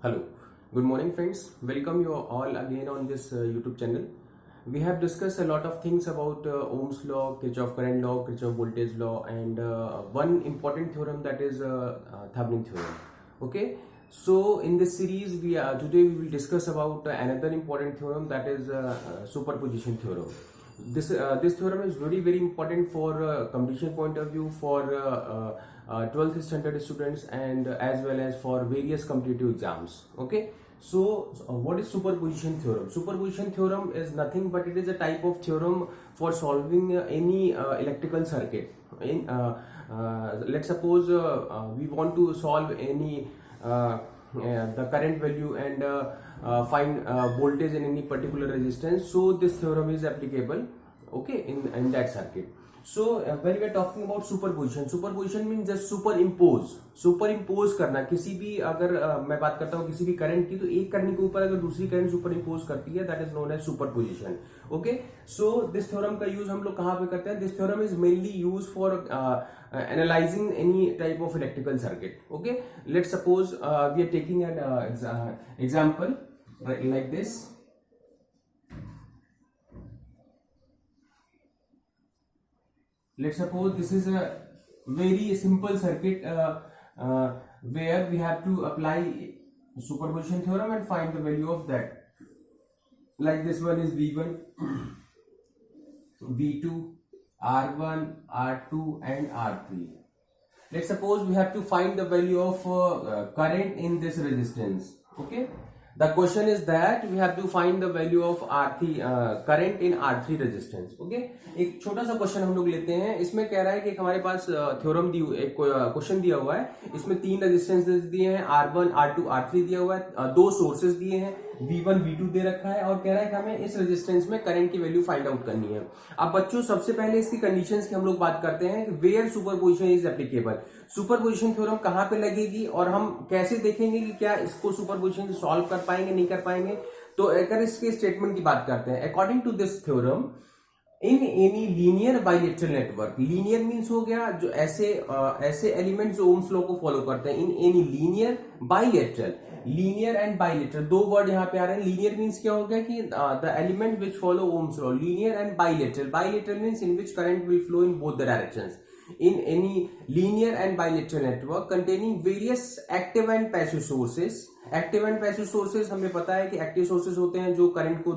Hello, good morning friends. Welcome you all again on this YouTube channel. We have discussed a lot of things about Ohm's law, Kirchhoff current law, Kirchhoff voltage law, and one important theorem, that is Thevenin theorem. Okay, so in this series today we will discuss about another important theorem, that is superposition theorem. This theorem is very important for competition point of view, for 12th standard students, and as well as for various competitive exams. Okay, so what is superposition theorem? Superposition theorem is nothing but it is a type of theorem for solving any electrical circuit. Let's suppose we want to solve any the current value and find voltage in any particular resistance. So this theorem is applicable, okay, in that circuit. So when we are talking about superposition means just superimpose करना किसी भी, अगर मैं बात करता हूँ किसी भी करंट की, तो एक करंट के ऊपर अगर दूसरी करंट सुपरइम्पोज करती है, that is known as superposition. Okay, so this theorem का यूज हम लोग कहाँ पे करते हैं? This theorem is mainly use for analyzing any type of electrical circuit. Okay, let's suppose we are taking an example like this. Let's suppose this is a very simple circuit where we have to apply superposition theorem and find the value of that. Like this one is V1, V2, R1, R2 and R3. Let's suppose we have to find the value of current in this resistance. Okay, the question is that we have to find the value of R3 current in R3 resistance. Okay, एक छोटा सा question हम लोग लेते हैं. इसमें कह रहा है कि हमारे पास थ्योरम एक क्वेश्चन दिया हुआ है. इसमें तीन रेजिस्टेंसेस दिए हैं, R1, R2, R3 दिया हुआ है, दो सोर्सेस दिए हैं, V1, V2 दे रखा है, और कह रहा है कि हमें इस रेजिस्टेंस में करंट की वैल्यू फाइंड आउट करनी है. अब बच्चों, सबसे पहले इसकी कंडीशंस की हम लोग बात करते हैं कि where superposition is applicable. Superposition theorem कहां पे लगेगी और हम कैसे देखेंगे कि क्या इसको सुपरपोजिशन से सॉल्व कर पाएंगे, नहीं कर पाएंगे. तो अगर इसके स्टेटमेंट की बात करते हैं, according to this theorem, in any linear bilateral network, linear means हो गया जो ऐसे एलिमेंट्स जो ओम्स लॉ को फॉलो करते हैं. इन any linear bilateral, linear and bilateral दो वर्ड यहाँ पे आ रहे हैं. लीनियर मीन्स क्या हो गया कि the element which follow Ohm's law. Linear and bilateral, bilateral means in which current will flow in both the directions. In any linear and bilateral network containing various active and passive sources. Active and passive sources हमें पता है कि active sources होते हैं जो current को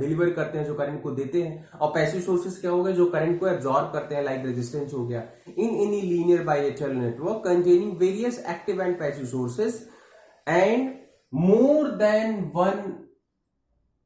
deliver करते हैं, जो करंट को देते हैं, और पैसिव सोर्सेज क्या हो गए, जो करंट को एब्जॉर्ब करते हैं, लाइक रेजिस्टेंस हो गया. इन any linear bilateral network containing various active and passive sources and more than one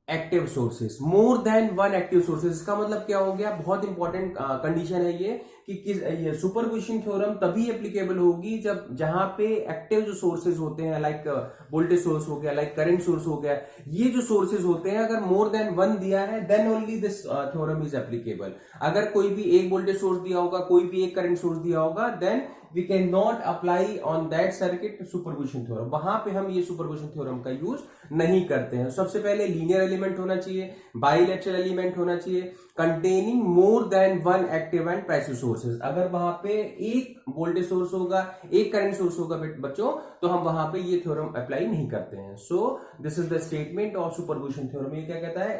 active sources. More than one active sources, इसका मतलब क्या हो गया? बहुत इंपॉर्टेंट कंडीशन है ये कि सुपरपोजिशन थ्योरम तभी एप्लीकेबल होगी जब जहां पे एक्टिव जो सोर्सेज होते हैं, लाइक वोल्टेज सोर्स हो गया, लाइक करंट सोर्स हो गया, ये जो सोर्सेज होते हैं अगर मोर देन वन दिया है, then only this theorem is applicable. अगर कोई भी एक वोल्टेज सोर्स दिया होगा, कोई भी एक करंट सोर्स दिया होगा, then we cannot apply on that circuit superposition theorem. वहां पे हम ये superposition theorem का यूज नहीं करते हैं. सबसे पहले लीनियर एलिमेंट होना चाहिए, बाइलेटरल एलिमेंट होना चाहिए, containing more than one active and passive sources. अगर वहां पे एक वोल्टेज सोर्स होगा, एक करंट सोर्स होगा बच्चों, तो हम वहां पे ये थ्योरम अप्लाई नहीं करते हैं. So this is the statement of superposition theorem. ये क्या कहता है?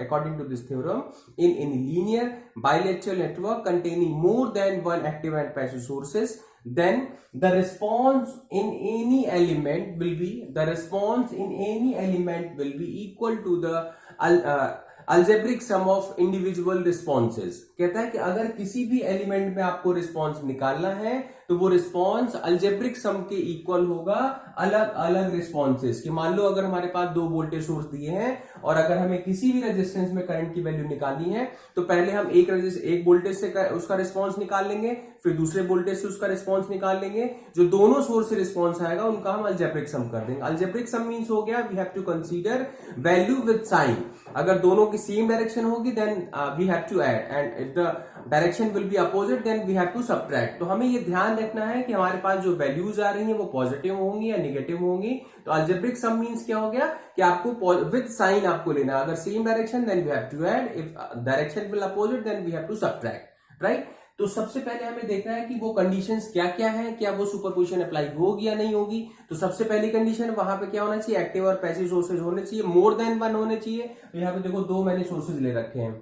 According to this theorem, in linear bilateral network containing more than one active and passive sources, then the response in any element will be equal to the algebraic sum of individual responses. कहता है कि अगर किसी भी element में आपको response निकालना है तो वो रिस्पॉन्स अल्जेब्रिक सम के इक्वल होगा अलग अलग रिस्पॉन्सेस के. मान लो अगर हमारे पास दो वोल्टेज सोर्स दिए हैं और अगर हमें किसी भी रेजिस्टेंस में करंट की वैल्यू निकालनी है, तो पहले हम एक वोल्टेज से उसका रिस्पॉन्स निकाल लेंगे, फिर दूसरे वोल्टेज से उसका रिस्पॉन्स निकाल लेंगे. जो दोनों सोर्स से रिस्पॉन्स आएगा उनका हम अल्जेब्रिक सम कर देंगे. अल्जेब्रिक सम मीन्स हो गया we have to consider value with sign. अगर दोनों की सेम डायरेक्शन होगी then we have to add, and if the direction will be opposite then we have to subtract. तो हमें ये ध्यान रखना है कि हमारे पास जो वैल्यूज आ रही हैं वो पॉजिटिव होंगी या नेगेटिव होंगी. तो अल्जेब्रिक सम मींस क्या हो गया कि आपको विद साइन आपको लेना है. अगर same direction then we have to add, if direction will opposite then we have to subtract, right. तो सबसे पहले हमें देखना है कि वो कंडीशंस क्या क्या है, क्या वो सुपरपोजिशन अप्लाई होगी या नहीं होगी। तो सबसे पहली कंडीशन वहां पे क्या होना चाहिए, एक्टिव और पैसिव सोर्सेज होने चाहिए, मोर देन वन होने चाहिए। तो यहाँ पे देखो दो मैंने सोर्सेज ले रखे हैं।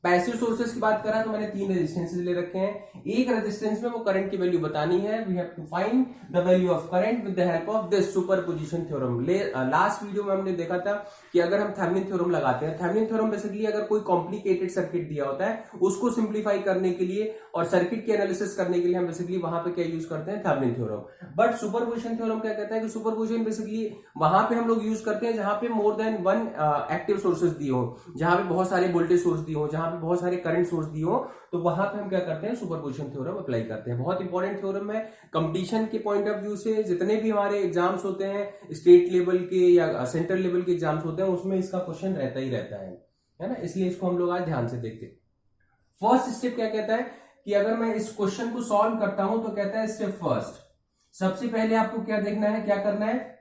पैसिव सोर्सेज की बात करा तो मैंने 3 रेजिस्टेंसेज ले रखे हैं। एक रेजिस्टेंस में वो करंट की वैल्यू बतानी है। We have to find the value of current with the help of this superposition theorem. Last video में हमने देखा था कि अगर हम थेवेनिन थ्योरम लगाते हैं, थेवेनिन थ्योरम बेसिकली अगर कोई कॉम्प्लिकेटेड सर्किट दिया होता है उसको सिंप्लीफाई करने के लिए और सर्किट की एनालिसिस करने के लिए हम बेसिकली वहां पे क्या यूज करते हैं, Thevenin theorem. But superposition theorem क्या कहता है कि सुपरपोजिशन बेसिकली वहां पे हम लोग यूज करते हैं जहां पे more than one active sources दिए हो, जहां पे बहुत सारे वोल्टेज सोर्स दिए हो, जहां पे बहुत सारे करंट सोर्स दिए हो, तो वहां पे हम क्या करते हैं, सुपरपोजिशन थ्योरम अप्लाई करते हैं। बहुत इंपॉर्टेंट थ्योरम है कंपटीशन के पॉइंट ऑफ व्यू से। जितने भी हमारे एग्जाम्स होते हैं स्टेट लेवल के या सेंट्रल लेवल के एग्जाम्स होते हैं उसमें इसका क्वेश्चन रहता ही रहता है ना, इसलिए इसको हम लोग आज ध्यान से देखते हैं। फर्स्ट स्टेप क्या कहता है कि अगर मैं इस क्वेश्चन को सॉल्व करता हूं तो कहता है स्टेप फर्स्ट, सबसे पहले आपको क्या देखना है, क्या करना है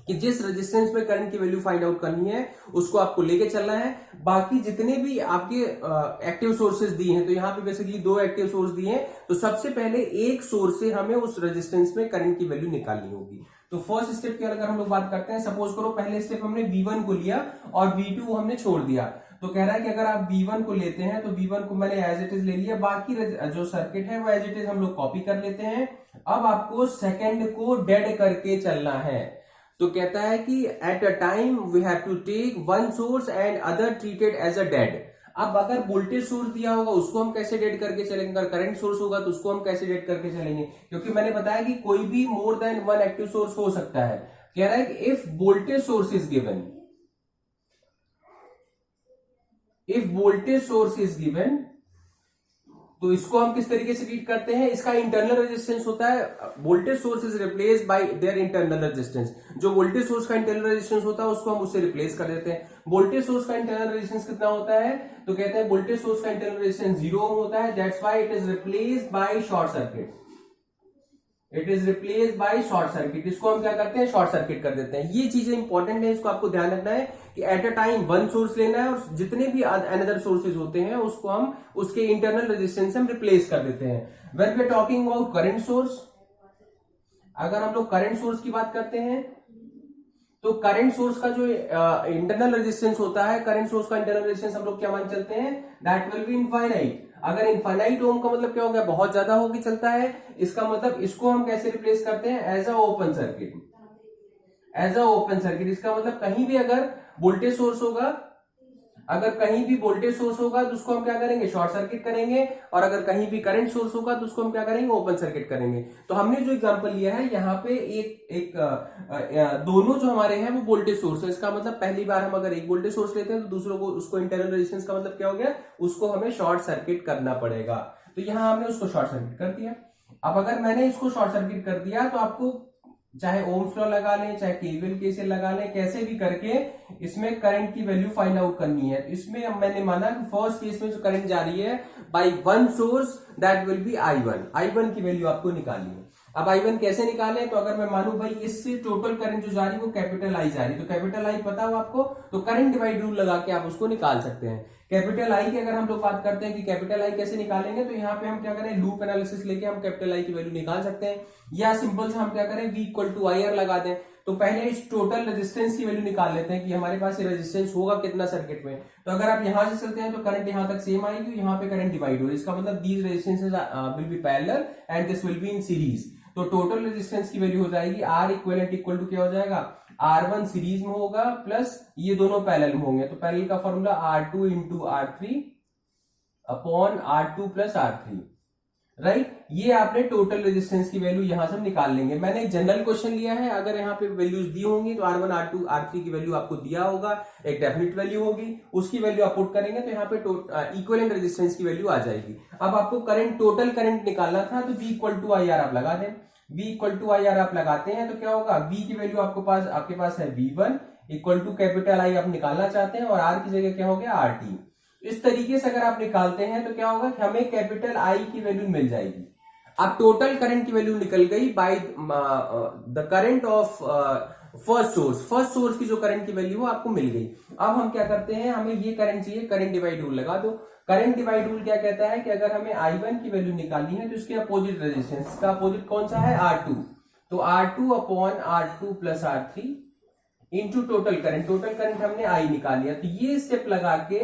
कि जिस रेजिस्टेंस में करंट की वैल्यू फाइंड आउट करनी है उसको आपको लेके चलना है। बाकी जितने भी आपके एक्टिव सोर्सेज दिए हैं, तो यहां पे बेसिकली 2 एक्टिव सोर्स दिए हैं, तो सबसे पहले एक सोर्स से हमें उस रेजिस्टेंस में करंट की वैल्यू निकालनी होगी। तो फर्स्ट स्टेप की अगर हम लोग बात करते हैं, सपोज करो पहले स्टेप हमने V1 को लिया और V2 हमने छोड़ दिया। तो कह रहा है कि अगर आप V1 को लेते हैं तो V1 को मैंने एज इट इज ले लिया, बाकी जो सर्किट है वो एज इट इज हम लोग कॉपी कर लेते हैं। अब आपको सेकंड को डेड करके चलना है। तो कहता है कि at a time we have to take one source and other treated as a dead. अब अगर वोल्टेज सोर्स दिया होगा उसको हम कैसे डेड करके चलेंगे, अगर करंट सोर्स होगा तो उसको हम कैसे डेड करके चलेंगे, क्योंकि मैंने बताया कि कोई भी more than one active source हो सकता है। कह रहा है कि if voltage source is given, if voltage source is given, तो इसको हम किस तरीके से रीड करते हैं, इसका इंटरनल रेजिस्टेंस होता है, voltage source is replace by their internal resistance. जो वोल्टेज सोर्स का इंटरनल रेजिस्टेंस होता है उसको हम उससे रिप्लेस कर देते हैं। वोल्टेज सोर्स का इंटरनल रेजिस्टेंस कितना होता है, तो कहते हैं वोल्टेज सोर्स का इंटरनल रेजिस्टेंस 0 ओम होता है, that's why it is replaced by short circuit. It is replaced by short circuit. इसको हम क्या करते हैं, शॉर्ट सर्किट कर देते हैं। ये चीजें इंपॉर्टेंट है, इसको आपको ध्यान रखना है कि at a time one source लेना है और जितने भी अनदर सोर्सेज होते हैं उसको हम उसके इंटरनल रेजिस्टेंस से हम रिप्लेस कर देते हैं। When we are talking about current source, अगर हम लोग करंट सोर्स की बात करते हैं तो करंट सोर्स का जो इंटरनल रेजिस्टेंस होता है, करंट सोर्स का इंटरनल रेजिस्टेंस हम लोग क्या मान चलते हैं, दैट विल बी इनफाइनाइट। अगर इनफाइनाइट ओम का मतलब क्या हो गया, बहुत ज्यादा होके चलता है, इसका मतलब इसको हम कैसे रिप्लेस करते हैं, as a open circuit. As a open circuit इसका मतलब कहीं भी अगर वोल्टेज सोर्स होगा, अगर कहीं भी वोल्टेज सोर्स होगा तो उसको हम क्या करेंगे, शॉर्ट सर्किट करेंगे, और अगर कहीं भी करंट सोर्स होगा तो उसको हम क्या करेंगे, ओपन सर्किट करेंगे। तो हमने जो एग्जांपल लिया है यहाँ पे दोनों जो हमारे हैं वो वोल्टेज सोर्स है। इसका मतलब पहली बार हम अगर एक वोल्टेज सोर्स लेते हैं तो दूसरों को उसको इंटरनल रेजिस्टेंस का मतलब क्या हो गया, उसको हमें शॉर्ट सर्किट करना पड़ेगा। तो यहाँ हमने उसको शॉर्ट सर्किट कर दिया। अब अगर मैंने इसको शॉर्ट सर्किट कर दिया तो आपको चाहे ओम्स लॉ लगा लें, चाहे केवीएल केसीएल लगा लें, कैसे भी करके इसमें करंट की वैल्यू फाइंड आउट करनी है। इसमें मैंने माना कि फर्स्ट केस में जो करंट जा रही है by one source, that will be I1। I1 की वैल्यू आपको निकालनी है। अब I1 कैसे निकालें, तो अगर मैं मानू भाई इससे टोटल करंट जो जा रही है वो कैपिटल I जा रही है, तो कैपिटल I पता हो आपको, तो करंट डिवाइड रूल लगा के आप उसको निकाल सकते हैं। कैपिटल I की अगर हम लोग बात करते हैं कि कैपिटल I कैसे निकालेंगे, तो यहाँ पे हम क्या करें, लूप एनालिसिस लेके हम कैपिटल I की वैल्यू निकाल सकते हैं, या सिंपल से हम क्या करें, V इक्वल टू IR लगा दें। तो पहले इस टोटल रेजिस्टेंस की वैल्यू निकाल लेते हैं कि हमारे पास ये रेजिस्टेंस होगा कितना सर्किट में। तो अगर आप यहां से चलते हैं तो करंट यहां तक सेम आएगी, यहाँ पे करंट डिवाइड हो, इसका मतलब these resistances will be parallel and this will be in series. तो टोटल रेजिस्टेंस की वैल्यू हो जाएगी R इक्विवेलेंट इक्वल टू क्या हो जाएगा, R1 सीरीज में होगा प्लस ये दोनों पैरेलल में होंगे, तो पैरेलल का formula R2 into R3 upon R2 plus R3, right. ये आपने टोटल रेजिस्टेंस की वैल्यू यहां से हम निकाल लेंगे। मैंने एक जनरल क्वेश्चन लिया है, अगर यहाँ पे वैल्यूज दी होंगी तो R1 R2 R3 की वैल्यू आपको दिया होगा, एक डेफिनेट वैल्यू होगी, उसकी वैल्यू आप पुट करेंगे तो यहाँ पे इक्विवेलेंट रेजिस्टेंस की वैल्यू आ जाएगी। अब आपको करंट, टोटल करंट निकालना था, तो V इक्वल टू IR आप लगा दें। V इक्वल टू IR आप लगाते हैं तो क्या होगा, V की वैल्यू आपके पास है V1 equal to capital I आप निकालना चाहते हैं, और R की जगह क्या हो गया RT। इस तरीके से अगर आप निकालते हैं तो क्या होगा कि हमें कैपिटल I की वैल्यू मिल जाएगी। अब टोटल करंट की वैल्यू निकल गई by the current of first source की जो करंट की वैल्यू वो आपको मिल गई। अब हम क्या करते हैं, हमें ये करंट चाहिए, करंट डिवाइड रूल लगा दो। करंट डिवाइड रूल क्या कहता है कि अगर हमें I1 की वैल्यू निकालनी है तो इसके अपोजिट रेजिस्टेंस, इसका अपोजिट कौन सा है, R2, तो R2 upon R2 plus R3 into total current, total current हमने I निकाल लिया। तो ये स्टेप लगा के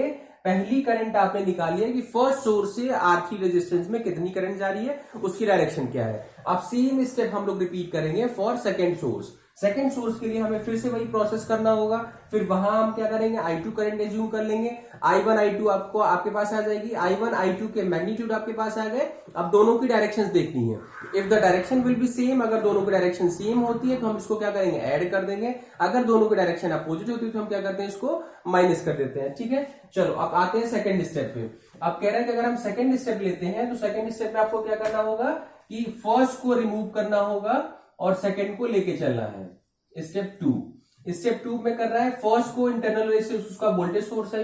पहली करंट आपने निकाली है कि फर्स्ट सोर्स से R3 रेजिस्टेंस में कितनी करंट जा रही है, उसकी डायरेक्शन क्या है। अब सेम स्टेप हम लोग रिपीट करेंगे for second source. Second source के लिए हमें फिर से वही प्रोसेस करना होगा। फिर वहां हम क्या करेंगे, I2 करंट एज्यूम कर लेंगे। I1 I2 आपके पास आ जाएगी, I1 I2 के मैग्नीट्यूड आपके पास आ गए। अब दोनों की डायरेक्शंस देखनी है। If the direction will B same, अगर दोनों की डायरेक्शन सेम होती है तो हम इसको क्या करेंगे, ऐड कर देंगे। अगर दोनों की डायरेक्शन अपोजिट होती है तो हम क्या करते हैं, इसको माइनस कर देते हैं। ठीक है, चलो अब आते हैं सेकेंड स्टेप पे। अब कह रहे हैं कि अगर हम सेकेंड स्टेप लेते हैं तो सेकेंड स्टेप में आपको क्या करना होगा कि फर्स्ट को रिमूव करना होगा और सेकेंड को लेके चलना है। स्टेप टू में कर रहा है, फर्स्ट को इंटरनल रेजिस्टेंस उसका वोल्टेज सोर्स है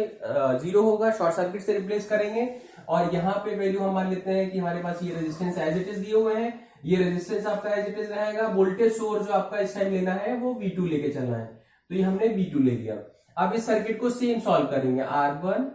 0 होगा, शॉर्ट सर्किट से रिप्लेस करेंगे। और यहाँ पे वैल्यू हम मान लेते हैं कि हमारे पास ये रेजिस्टेंस एज इट इज दिए हुए हैं, ये रेजिस्टेंस आपका एज इट इज रहेगा। वोल्टेज सोर्स जो आपका इस टाइम लेना है वो V2 लेके चलना है, तो ये हमने V2 ले लिया। अब इस सर्किट को सेम सॉल्व करेंगे, R1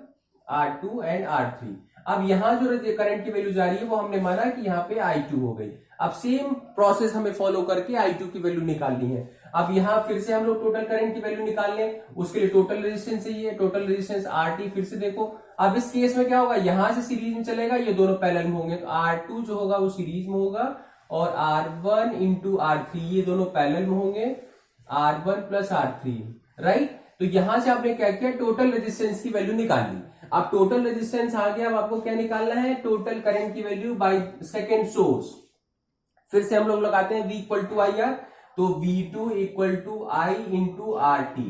R2 एंड R3। अब यहाँ जो करंट की वैल्यू जा रही है वो हमने माना कि यहाँ पे I2 हो गई। अब सेम प्रोसेस हमें फॉलो करके I2 की वैल्यू निकालनी है। अब यहाँ फिर से हम लोग टोटल करंट की वैल्यू निकाल लें, उसके लिए टोटल रेजिस्टेंस चाहिए, टोटल रेजिस्टेंस RT। फिर से देखो, अब इस केस में क्या होगा, यहां से सीरीज में चलेगा, ये दोनों पैरेलल में होंगे, तो R2 जो होगा वो सीरीज में होगा और R1 इंटू R3 ये दोनों पैरेलल में होंगे, R1 प्लस R3, राइट। तो यहां से आपने क्या किया, टोटल रेजिस्टेंस की वैल्यू निकाल ली। अब टोटल रेजिस्टेंस आ गया, अब आपको क्या निकालना है, टोटल करंट की वैल्यू बाय सेकेंड सोर्स। फिर से हम लोग लगाते हैं V इक्वल टू IR, तो V2 equal to I into RT।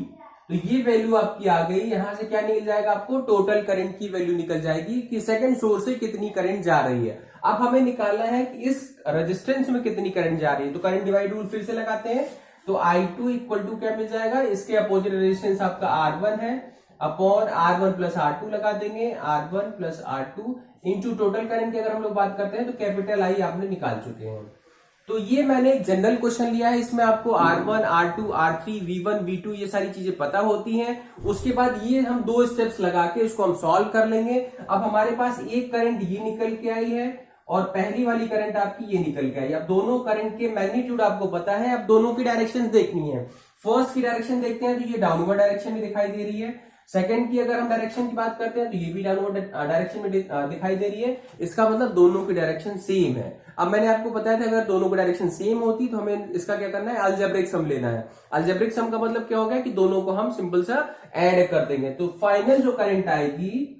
तो ये वैल्यू आपकी आ गई। यहां से क्या निकल जाएगा, आपको टोटल करंट की वैल्यू निकल जाएगी कि सेकंड सोर्स से कितनी करंट जा रही है। अब हमें निकालना है कि इस रेजिस्टेंस में कितनी करंट जा रही है, तो करंट डिवाइड रूल फिर से लगाते हैं। तो I2 इक्वल टू क्या मिल जाएगा, इसके अपोजिट रेजिस्टेंस आपका R1 है, अपॉन R1 प्लस R2 लगा देंगे, R1 plus R2 into total current की अगर हम लोग बात करते हैं तो कैपिटल I आपने निकाल चुके हैं। तो ये मैंने एक जनरल क्वेश्चन लिया है, इसमें आपको R1 R2 R3 V1 V2 ये सारी चीजें पता होती हैं। उसके बाद ये हम दो स्टेप्स लगा के इसको हम सॉल्व कर लेंगे। अब हमारे पास एक करंट ये निकल के आई है और पहली वाली करंट आपकी ये निकल के आई। अब दोनों करंट के मैग्नीट्यूड आपको पता है, अब दोनों की डायरेक्शन देखनी है। फर्स्ट की डायरेक्शन देखते हैं तो ये डाउनवर्ड डायरेक्शन में दिखाई दे रही है। सेकंड की अगर हम डायरेक्शन की बात करते हैं तो ये भी डाउनवर्ड डायरेक्शन में दिखाई दे रही है। इसका मतलब दोनों की डायरेक्शन सेम है। अब मैंने आपको बताया था अगर दोनों की डायरेक्शन सेम होती तो हमें इसका क्या करना है, अलजेब्रिक सम लेना है। अलजेब्रिक सम का मतलब क्या होगा कि दोनों को हम सिंपल सा ऐड कर देंगे। तो फाइनल जो करंट आएगी,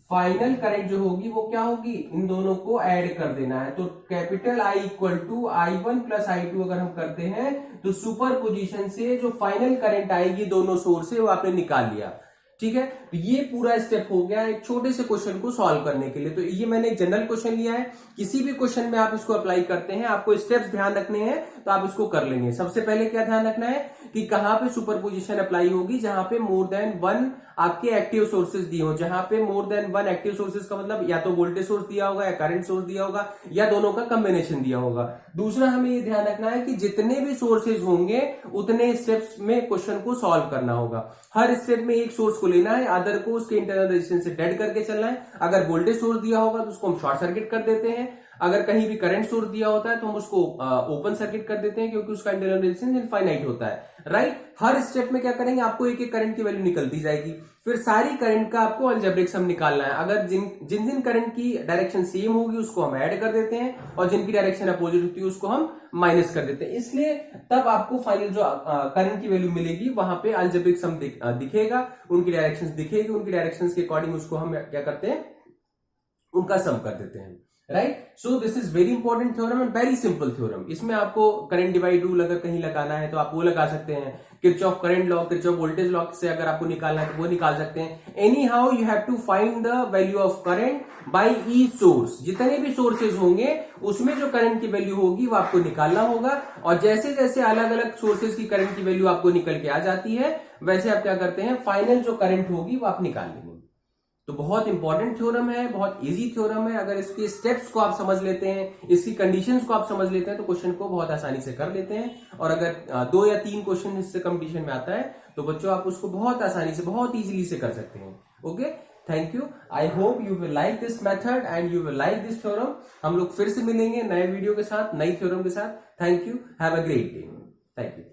फाइनल करंट जो होगी वो क्या होगी, इन दोनों को ऐड कर देना है। तो capital I equal to I1 plus I2 अगर हम करते हैं तो सुपर पोजिशन से जो फाइनल करंट आएगी दोनों सोर्स से वो आपने निकाल लिया। ठीक है, तो ये पूरा स्टेप हो गया एक छोटे से क्वेश्चन को सॉल्व करने के लिए। तो ये मैंने एक जनरल क्वेश्चन लिया है, किसी भी क्वेश्चन में आप इसको अप्लाई करते हैं, आपको स्टेप्स ध्यान रखने हैं तो आप इसको कर लेंगे। सबसे पहले क्या ध्यान रखना है कि कहां पे सुपरपोजिशन अप्लाई होगी, जहां पे मोर देन वन आपके एक्टिव सोर्सेज दिए हो। जहां पे more than one active sources का मतलब या तो वोल्टेज सोर्स दिया होगा या करंट सोर्स दिया होगा या दोनों का कॉम्बिनेशन दिया होगा। दूसरा हमें ये ध्यान रखना है कि जितने भी सोर्सेज होंगे उतने स्टेप्स में क्वेश्चन को सॉल्व करना होगा। हर स्टेप में एक सोर्स को लेना है, अदर को उसके इंटरनल रेजिस्टेंस से डेड करके चलना है। अगर वोल्टेज सोर्स दिया होगा तो उसको हम शॉर्ट सर्किट कर देते हैं, अगर कहीं भी करंट सोर्स दिया होता है तो हम उसको ओपन सर्किट कर देते हैं क्योंकि उसका इंटरनल रेजिस्टेंस इनफाइनाइट होता है, राइट। हर स्टेप में क्या करेंगे, आपको एक एक करंट की वैल्यू निकलती जाएगी। फिर सारी करंट का आपको अलजेब्रिक सम निकालना है। अगर जिन करंट की डायरेक्शन सेम होगी उसको हम ऐड कर देते हैं और जिनकी डायरेक्शन अपोजिट होती है उसको हम माइनस कर देते हैं। इसलिए तब आपको फाइनल जो करंट की वैल्यू मिलेगी वहां पे अलजेब्रिक सम दिखेगा, उनकी डायरेक्शंस दिखेगी, उनकी डायरेक्शंस के अकॉर्डिंग उसको हम क्या करते हैं, उनका सम कर देते हैं, right. So this is very important theorem and very simple theorem. इसमें आपको करंट डिवाइड रूल अगर कहीं लगाना है तो आप वो लगा सकते हैं, Kirchhoff current law, Kirchhoff voltage law से अगर आपको निकालना है तो वो निकाल सकते हैं। Anyhow you have to find the value of current by each source. जितने भी सोर्सेज होंगे उसमें जो करंट की वैल्यू होगी वो आपको निकालना होगा और जैसे जैसे अलग अलग सोर्सेज की करंट की वैल्यू आपको निकल के आ जाती है वैसे आप क्या करते हैं, फाइनल जो करंट होगी वो आप निकाल लेंगे। तो बहुत इंपॉर्टेंट थ्योरम है, बहुत इजी थ्योरम है। अगर इसके स्टेप्स को आप समझ लेते हैं, इसकी कंडीशंस को आप समझ लेते हैं, तो क्वेश्चन को बहुत आसानी से कर लेते हैं। और अगर 2 या 3 क्वेश्चन इससे कंपटीशन में आता है तो बच्चों आप उसको बहुत आसानी से, बहुत इजीली से कर सकते हैं। Okay, thank you. I hope you will like this method and you will like this theorem. हम लोग फिर से मिलेंगे नए वीडियो के साथ, नई थ्योरम के साथ। Thank you, have a great day. Thank you.